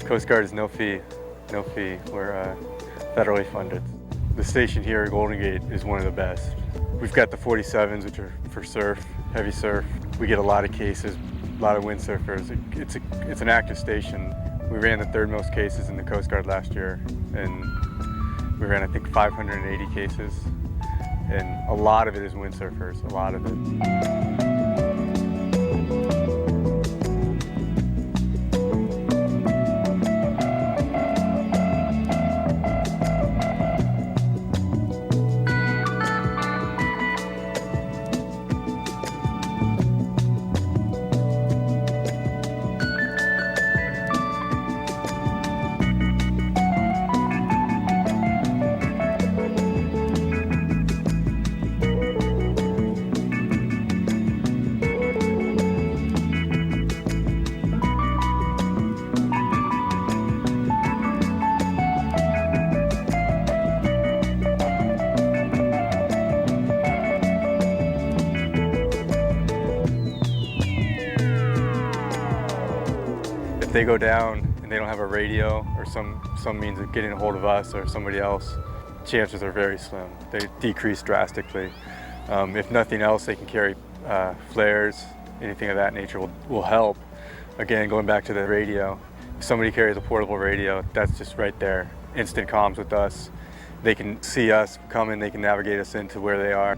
Coast Guard is no fee. We're federally funded. The station here at Golden Gate is one of the best. We've got the 47s, which are for surf, heavy surf. We get a lot of cases, a lot of windsurfers. It's an active station. We ran the third most cases in the Coast Guard last year, and we ran, I think, 580 cases. And a lot of it is windsurfers, a lot of it. If they go down and they don't have a radio or some means of getting a hold of us or somebody else, chances are very slim. They decrease drastically. If nothing else, they can carry flares, anything of that nature will help. Again, going back to the radio, if somebody carries a portable radio, that's just right there. Instant comms with us. They can see us coming, they can navigate us into where they are.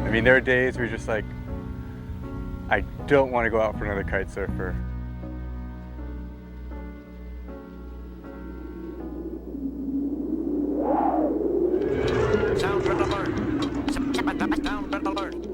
I mean, there are days where you're just like, I don't want to go out for another kite surfer.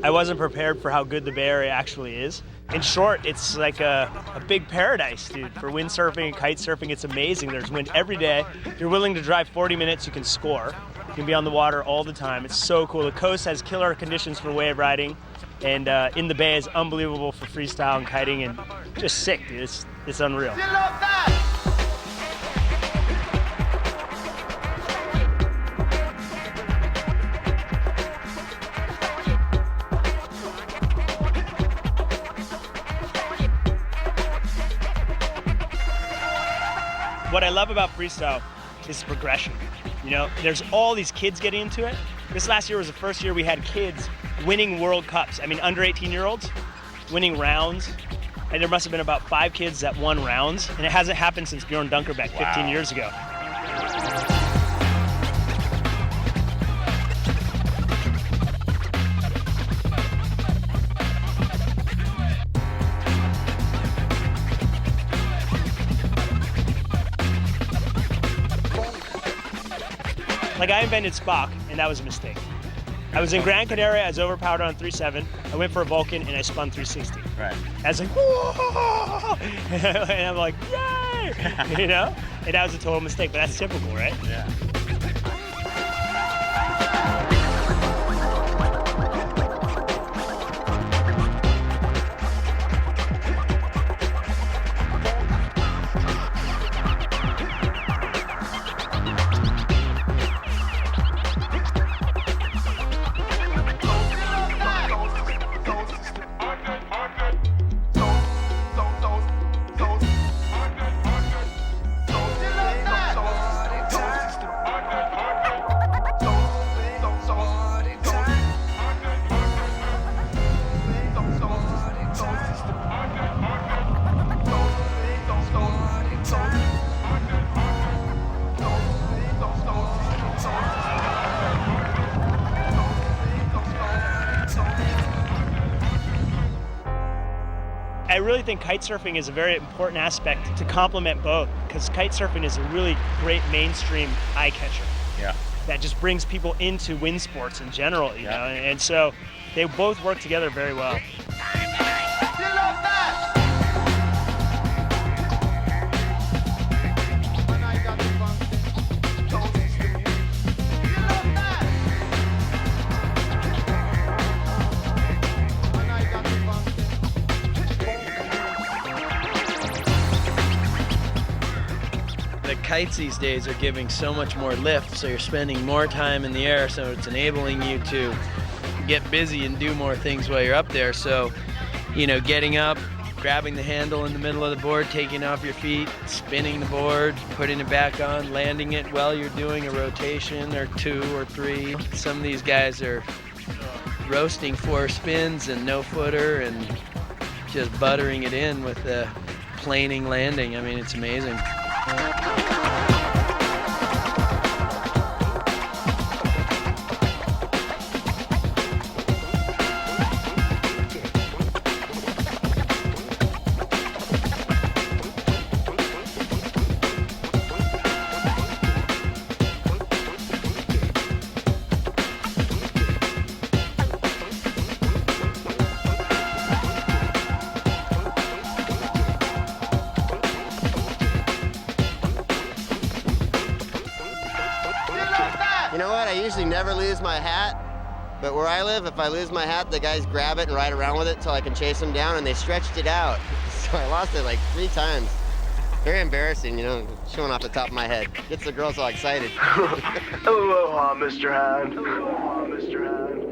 I wasn't prepared for how good the Bay Area actually is. In short, it's like a big paradise, dude. For windsurfing and kite surfing, it's amazing. There's wind every day. If you're willing to drive 40 minutes, you can score. You can be on the water all the time. It's so cool. The coast has killer conditions for wave riding, and in the bay is unbelievable for freestyle and kiting, and just sick, dude. It's unreal. What I love about freestyle is progression. You know, there's all these kids getting into it. This last year was the first year we had kids winning World Cups. I mean, under 18-year-olds winning rounds. And there must have been about 5 kids that won rounds. And it hasn't happened since Bjorn Dunkerbeck 15 years ago. Like, I invented Spock, and that was a mistake. I was in Gran Canaria, I was overpowered on 3.7. I went for a Vulcan, and I spun 360. Right. I was like, whoa! And I'm like, yay! You know? And that was a total mistake, but that's typical, right? Yeah. really think kite surfing is a very important aspect to complement both, because kite surfing is a really great mainstream eye catcher. Yeah. That just brings people into wind sports in general, you know, and so they both work together very well. The kites these days are giving so much more lift, so you're spending more time in the air, so it's enabling you to get busy and do more things while you're up there. So, you know, getting up, grabbing the handle in the middle of the board, taking off your feet, spinning the board, putting it back on, landing it while you're doing a rotation or 2 or 3. Some of these guys are roasting 4 spins and no footer and just buttering it in with the planing landing. I mean, it's amazing. You know what? I usually never lose my hat, but where I live, if I lose my hat, the guys grab it and ride around with it till I can chase them down, and they stretched it out. So I lost it like 3 times. Very embarrassing, you know, showing off the top of my head. Gets the girls all excited. Aloha, Mr. Hand. Aloha, Mr. Hand.